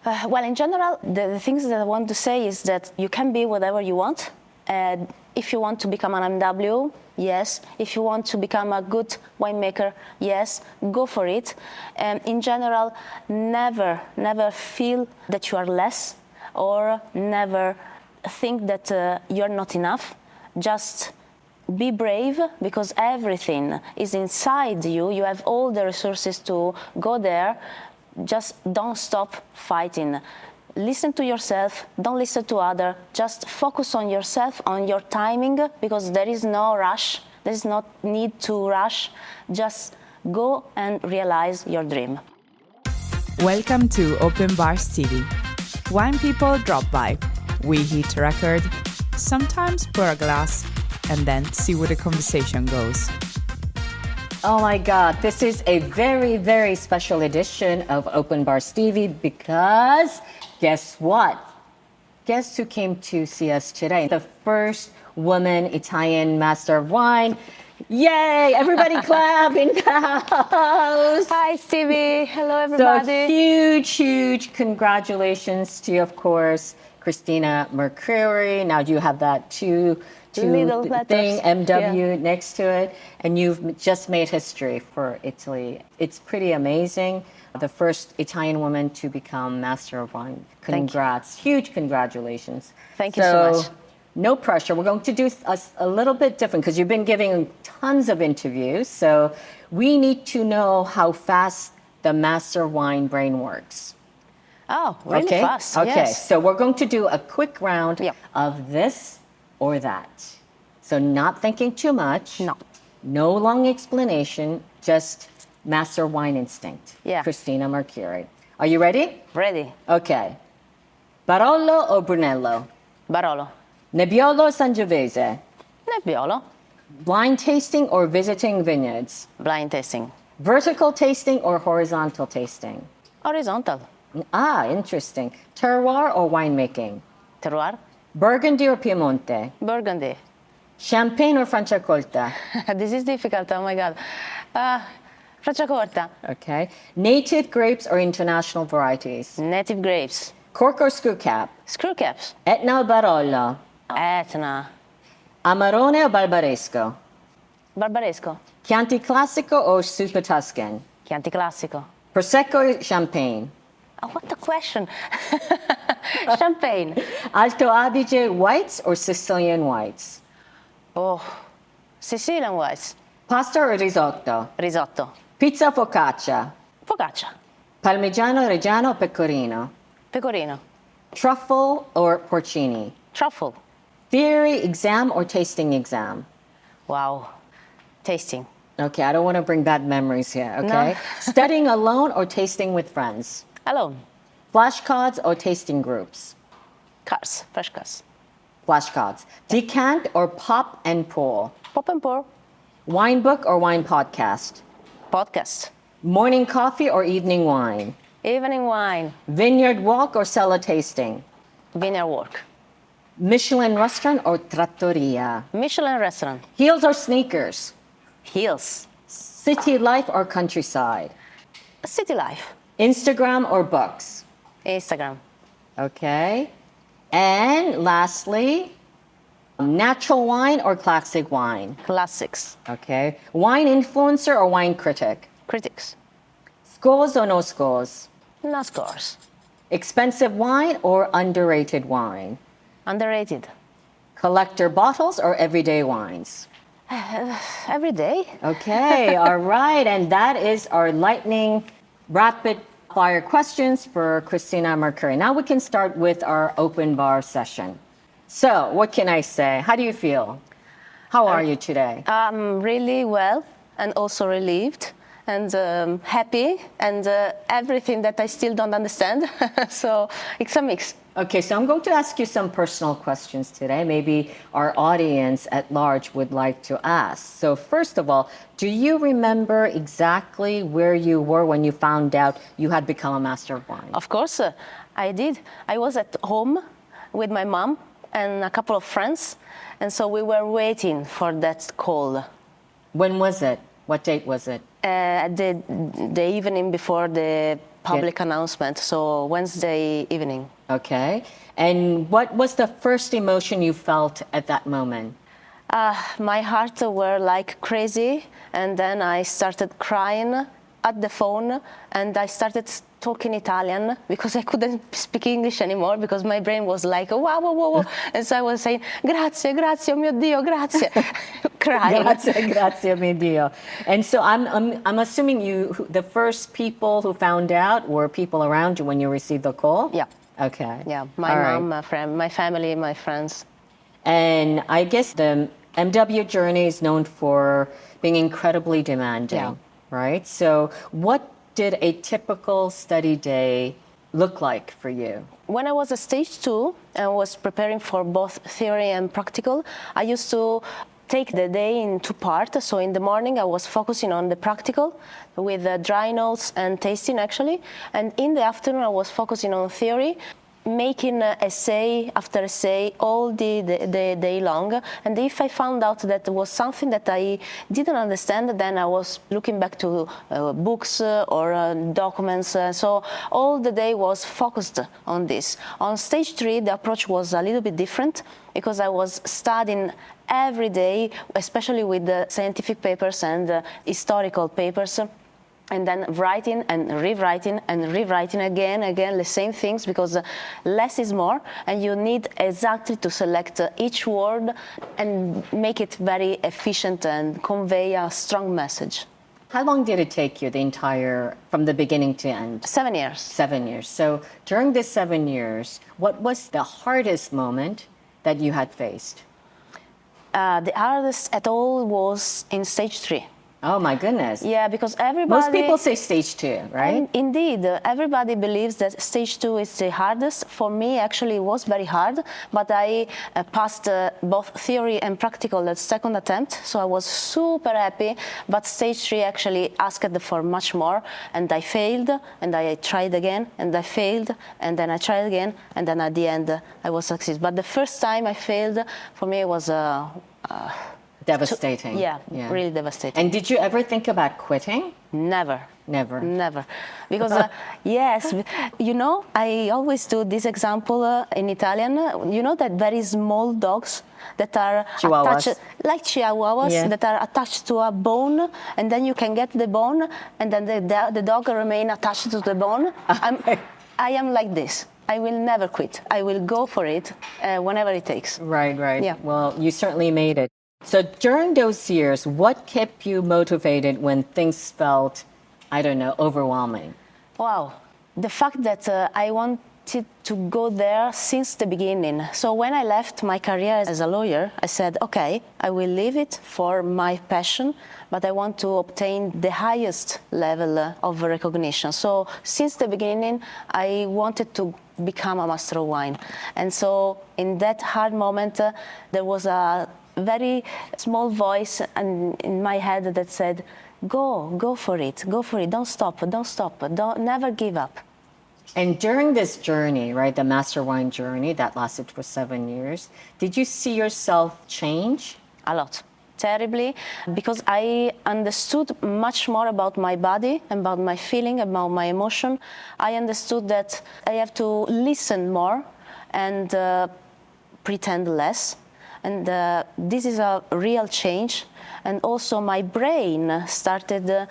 Well, in general, the things that I want to say is that you can be whatever you want. If you want to become an MW, yes. If you want to become a good winemaker, yes, go for it. In general, never feel that you are less or never think that you're not enough. Just be brave, because everything is inside you. You have all the resources to go there. Just don't stop fighting. Listen to yourself, don't listen to others. Just focus on yourself, on your timing, because there is no rush. There is no need to rush. Just go and realize your dream. Welcome to Open Bars TV. Wine people drop by. We hit a record, sometimes pour a glass, and then see where the conversation goes. Oh my God, this is a very, very special edition of Open Bars TV because guess what? Guess who came to see us today? The first woman Italian master of wine. Yay! Everybody clap in the house. Hi, Stevie. Hello, everybody. So huge congratulations to you, of course, Cristina Mercuri. Now you have that two little thing, MW, yeah, next to it, and you've just made history for Italy. It's pretty amazing. The first Italian woman to become Master of Wine. Congrats. Huge congratulations. Thank you so much. No pressure. We're going to do a little bit different because you've been giving tons of interviews. So we need to know how fast the Master of Wine brain works. Oh, really fast. Okay, yes. So we're going to do a quick round of this or that. So not thinking too much. No long explanation, just master wine instinct. Yeah. Cristina Mercuri. Are you ready? Ready. Okay. Barolo or Brunello? Barolo. Nebbiolo or Sangiovese? Nebbiolo. Blind tasting or visiting vineyards? Blind tasting. Vertical tasting or horizontal tasting? Horizontal. Ah, interesting. Terroir or winemaking? Terroir. Burgundy or Piemonte? Burgundy. Champagne or Franciacorta? This is difficult, oh my God. Franciacorta. Okay. Native grapes or international varieties? Native grapes. Cork or screw cap? Screw caps. Etna or Barolo? Etna. Amarone or Barbaresco? Barbaresco. Chianti Classico or Super Tuscan? Chianti Classico. Prosecco or Champagne? Oh, what a question. Champagne. Alto Adige whites or Sicilian whites? Oh, Sicilian whites. Pasta or risotto? Risotto. Pizza o focaccia? Focaccia. Parmigiano Reggiano or Pecorino? Pecorino. Truffle or porcini? Truffle. Theory exam or tasting exam? Wow. Tasting. Okay, I don't want to bring bad memories here, okay? No. Studying alone or tasting with friends? Alone. Flashcards or tasting groups? Cars. Fresh cars. Flashcards. Decant or pop and pour? Pop and pour. Wine book or wine podcast? Podcast. Morning coffee or evening wine? Evening wine. Vineyard walk or cellar tasting? Vineyard walk. Michelin restaurant or trattoria? Michelin restaurant. Heels or sneakers? Heels. City life or countryside? City life. Instagram or books? Instagram. Okay. And lastly, natural wine or classic wine? Classics. Okay. Wine influencer or wine critic? Critics. Scores or no scores? No scores. Expensive wine or underrated wine? Underrated. Collector bottles or everyday wines? Every day. Okay, all right. And that is our lightning rapid fire questions for Cristina Mercuri. Now we can start with our open bar session. So what can I say? How do you feel? How are you today? Really well and also relieved and happy and everything that I still don't understand. So it's a mix. Okay, so I'm going to ask you some personal questions today. Maybe our audience at large would like to ask. So first of all, do you remember exactly where you were when you found out you had become a Master of Wine? Of course, I did. I was at home with my mom and a couple of friends, and so we were waiting for that call. When was it? What date was it? The evening before the public announcement. So Wednesday evening. Okay. And what was the first emotion you felt at that moment? My heart were like crazy, and then I started crying at the phone, and I started talking Italian because I couldn't speak English anymore because my brain was like wow, wow, wow, wow. And so I was saying grazie, grazie, oh mio Dio, grazie, crying. Grazie, grazie, mio Dio. And so I'm assuming the first people who found out were people around you when you received the call? Yeah. Okay. Yeah, my All mom, right. my friend, my family, my friends. And I guess the MW journey is known for being incredibly demanding, Yeah. right? So what did a typical study day look like for you? When I was at stage 2 and was preparing for both theory and practical, I used to take the day in 2 parts. So in the morning I was focusing on the practical with dry notes and tasting actually. And in the afternoon I was focusing on theory, making essay after essay all the day long. And if I found out that there was something that I didn't understand, then I was looking back to books or documents. So all the day was focused on this. On stage 3, the approach was a little bit different because I was studying every day, especially with the scientific papers and historical papers. And then writing and rewriting again the same things because less is more, and you need exactly to select each word and make it very efficient and convey a strong message. How long did it take you, from the beginning to end? 7 years. 7 years. So during this 7 years, what was the hardest moment that you had faced? The hardest at all was in stage 3. Oh my goodness. Yeah, because everybody... Most people say stage 2, right? And indeed, everybody believes that stage 2 is the hardest. For me, actually, it was very hard, but I passed both theory and practical at second attempt, so I was super happy. But stage 3 actually asked for much more, and I failed, and I tried again, and I failed, and then I tried again, and then at the end, I was successful. But the first time I failed, for me, it was... Devastating. Yeah, really devastating. And did you ever think about quitting? Never. Never. Never. Because, yes, you know, I always do this example in Italian. You know that very small dogs that are Chihuahuas. attached, like chihuahuas, that are attached to a bone, and then you can get the bone, and then the dog remain attached to the bone. I am like this. I will never quit. I will go for it whenever it takes. Right, right. Yeah. Well, you certainly made it. So during those years, what kept you motivated when things felt, I don't know, overwhelming? Wow. The fact that I wanted to go there since the beginning. So when I left my career as a lawyer, I said, okay, I will leave it for my passion, but I want to obtain the highest level of recognition. So since the beginning, I wanted to become a master of wine. And so in that hard moment, there was a very small voice in my head that said, go for it, don't stop, never give up. And during this journey, right, the master wine journey that lasted for 7 years, did you see yourself change? A lot. Terribly, because I understood much more about my body, about my feeling, about my emotion. I understood that I have to listen more and pretend less. And this is a real change. And also my brain started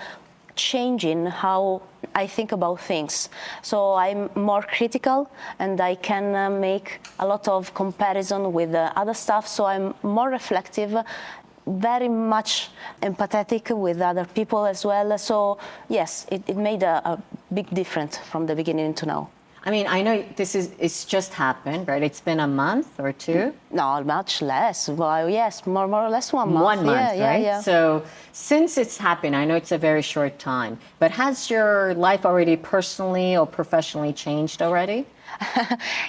changing how I think about things. So I'm more critical, and I can make a lot of comparison with other stuff. So I'm more reflective, very much empathetic with other people as well. So yes, it made a big difference from the beginning to now. I mean, I know it's just happened, right? It's been a month or 2? No, much less. Well, yes, more or less 1 month. 1 month, yeah, right? Yeah. So since it's happened, I know it's a very short time, but has your life already personally or professionally changed already?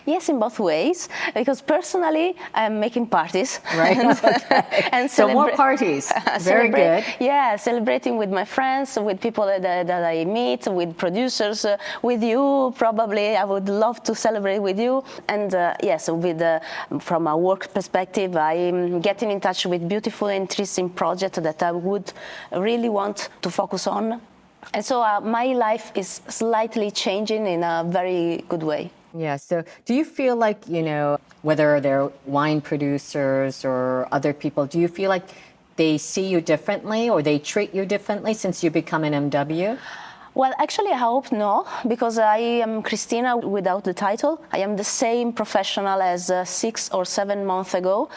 Yes, in both ways, because personally I'm making parties. Right. Okay. And so more parties. Very good. Yeah, celebrating with my friends, with people that I meet, with producers, with you. Probably I would love to celebrate with you. And yes, from a work perspective, I'm getting in touch with beautiful, interesting projects that I would really want to focus on. And so my life is slightly changing in a very good way. Yeah. So do you feel like, whether they're wine producers or other people, do you feel like they see you differently or they treat you differently since you become an MW? Well, actually, I hope no, because I am Cristina without the title. I am the same professional as 6 or 7 months ago.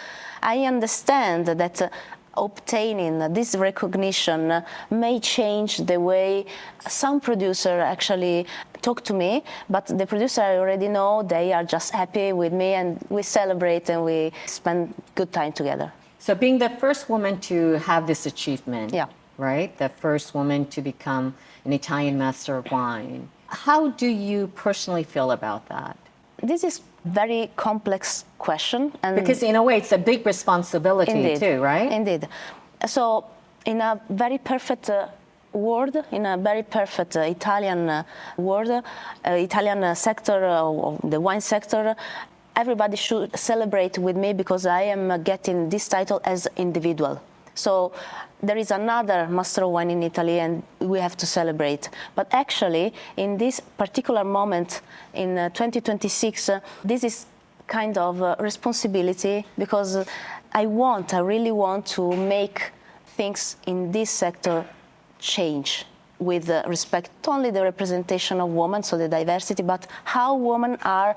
I understand that obtaining this recognition may change the way some producer actually talk to me, but the producer I already know, they are just happy with me and we celebrate and we spend good time together. So being the first woman to have this achievement, Yeah. right? The first woman to become an Italian master of wine. How do you personally feel about that? This is very complex question. And Because in a way, it's a big responsibility indeed, too, right? Indeed. So in a very perfect world, in a very perfect Italian world, Italian sector, the wine sector, everybody should celebrate with me because I am getting this title as individual. So there is another Master of Wine in Italy and we have to celebrate. But actually, in this particular moment in 2026, this is kind of a responsibility because I really want to make things in this sector change with respect to only the representation of women, so the diversity, but how women are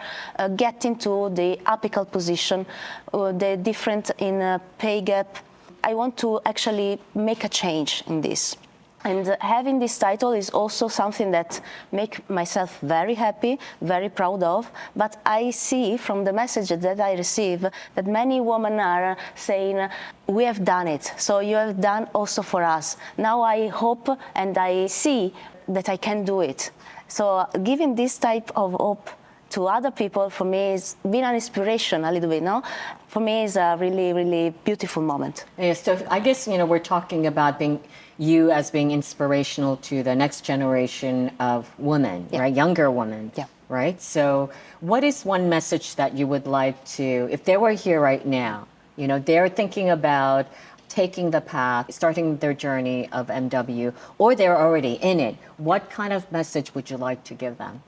getting to the apical position, the difference in pay gap. I want to actually make a change in this. And having this title is also something that makes myself very happy, very proud of. But I see from the message that I receive that many women are saying, we have done it, so you have done also for us. Now I hope and I see that I can do it. So giving this type of hope to other people, for me, is been an inspiration a little bit, no? For me, it's a really, really beautiful moment. Yeah, so I guess, we're talking about being inspirational to the next generation of women, Yeah. right? Younger women, Yeah. right? So what is one message that you would like to, if they were here right now, they're thinking about taking the path, starting their journey of MW, or they're already in it, what kind of message would you like to give them?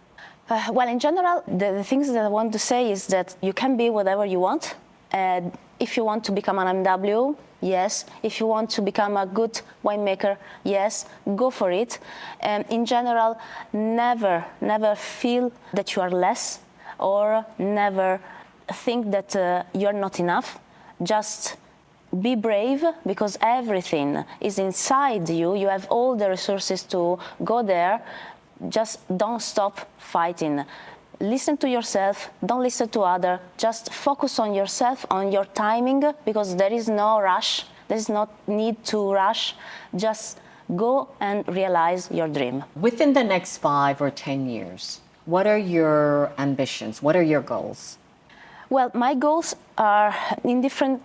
Well, in general, the things that I want to say is that you can be whatever you want. If you want to become an MW, yes. If you want to become a good winemaker, yes, go for it. In general, never feel that you are less or never think that you're not enough. Just be brave because everything is inside you. You have all the resources to go there. Just don't stop fighting. Listen to yourself, don't listen to others. Just focus on yourself, on your timing, because there is no rush. There is no need to rush. Just go and realize your dream. Within the next 5 or 10 years, what are your ambitions? What are your goals? Well, my goals are in different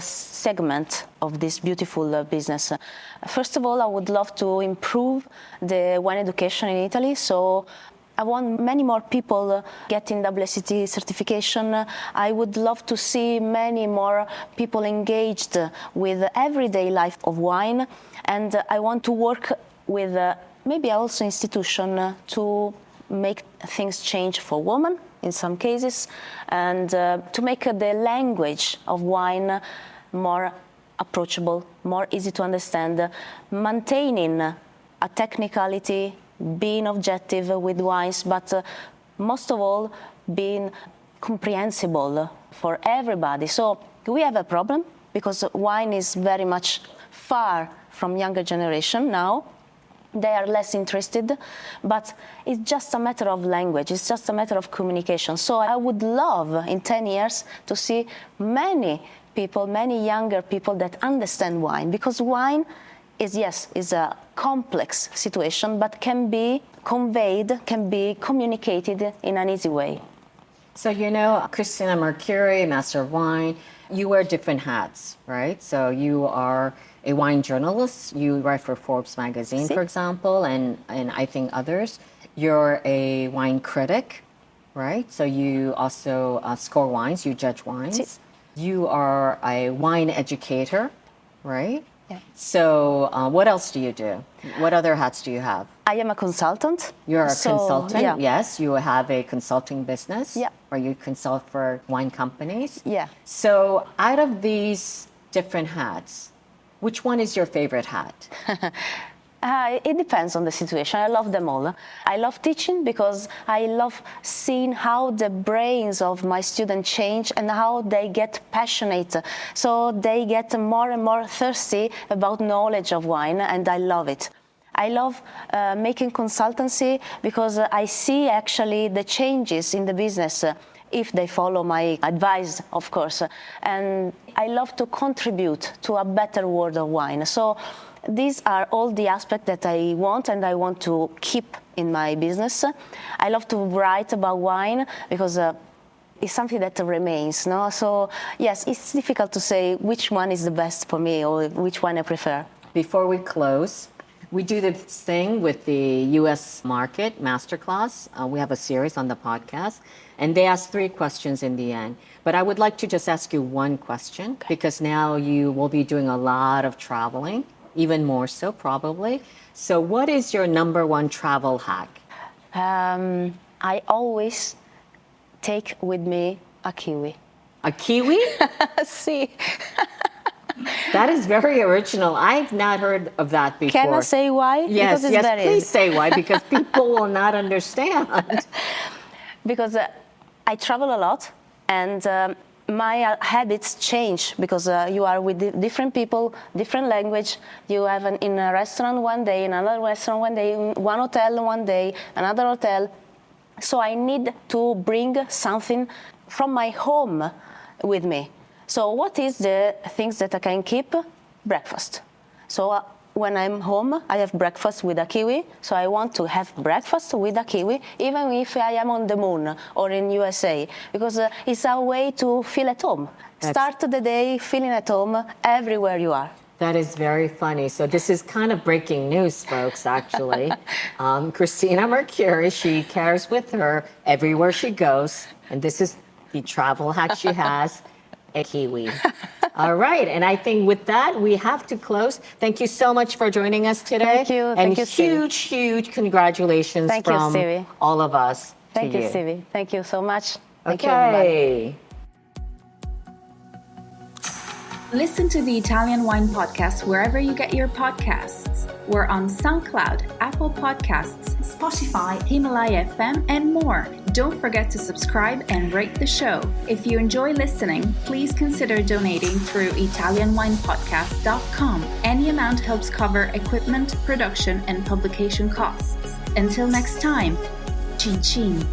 segments of this beautiful business. First of all, I would love to improve the wine education in Italy. So I want many more people getting WSET certification. I would love to see many more people engaged with the everyday life of wine. And I want to work with maybe also institution to make things change for women in some cases, and to make the language of wine more approachable, more easy to understand, maintaining a technicality, being objective with wines, but most of all, being comprehensible for everybody. So we have a problem because wine is very much far from younger generation now. They are less interested, but it's just a matter of language. It's just a matter of communication. So I would love in 10 years to see many people, many younger people that understand wine, because wine is a complex situation, but can be conveyed, can be communicated in an easy way. So, Cristina Mercuri, Master of Wine, you wear different hats, right? So you are a wine journalist. You write for Forbes magazine, for example, and I think others. You're a wine critic, right? So you also score wines, you judge wines. You are a wine educator, right? Yeah. So what else do you do? What other hats do you have? I am a consultant. You're a So, consultant, yeah. yes. You have a consulting business, Yeah. or you consult for wine companies. Yeah. So out of these different hats, which one is your favorite hat? It depends on the situation. I love them all. I love teaching because I love seeing how the brains of my students change and how they get passionate. So they get more and more thirsty about knowledge of wine, and I love it. I love making consultancy because I see actually the changes in the business if they follow my advice, of course. And I love to contribute to a better world of wine. So these are all the aspects that I want and I want to keep in my business. I love to write about wine because it's something that remains. No? So yes, it's difficult to say which one is the best for me or which one I prefer. Before we close, we do this thing with the U.S. Market Masterclass. We have a series on the podcast, and they ask 3 questions in the end. But I would like to just ask you one question, because now you will be doing a lot of traveling, even more so probably. So what is your number 1 travel hack? I always take with me a kiwi. A kiwi? See, That is very original. I've not heard of that before. can I say why? Yes, Because it's yes, very please say why, because people will not understand. Because I travel a lot and my habits change because you are with different people, different language. You have in a restaurant one day, another restaurant one day, one hotel one day, another hotel. So I need to bring something from my home with me. So what is the things that I can keep? Breakfast. So when I'm home, I have breakfast with a kiwi. So I want to have breakfast with a kiwi, even if I am on the moon or in USA, because it's a way to feel at home. Start the day feeling at home everywhere you are. That is very funny. So this is kind of breaking news, folks, actually. Cristina Mercuri, she carries with her everywhere she goes. And this is the travel hack she has, a kiwi. All right. And I think with that, we have to close. Thank you so much for joining us today. Thank you. And Thank you, Stevie. huge congratulations Thank you, from Stevie. all of us Thank to you, you. Stevie. Thank you so much. Thank you, everybody. Okay. Listen to the Italian Wine Podcast wherever you get your podcasts. We're on SoundCloud, Apple Podcasts, Spotify, Himalaya FM, and more. Don't forget to subscribe and rate the show. If you enjoy listening, please consider donating through ItalianWinePodcast.com. Any amount helps cover equipment, production, and publication costs. Until next time, cin cin.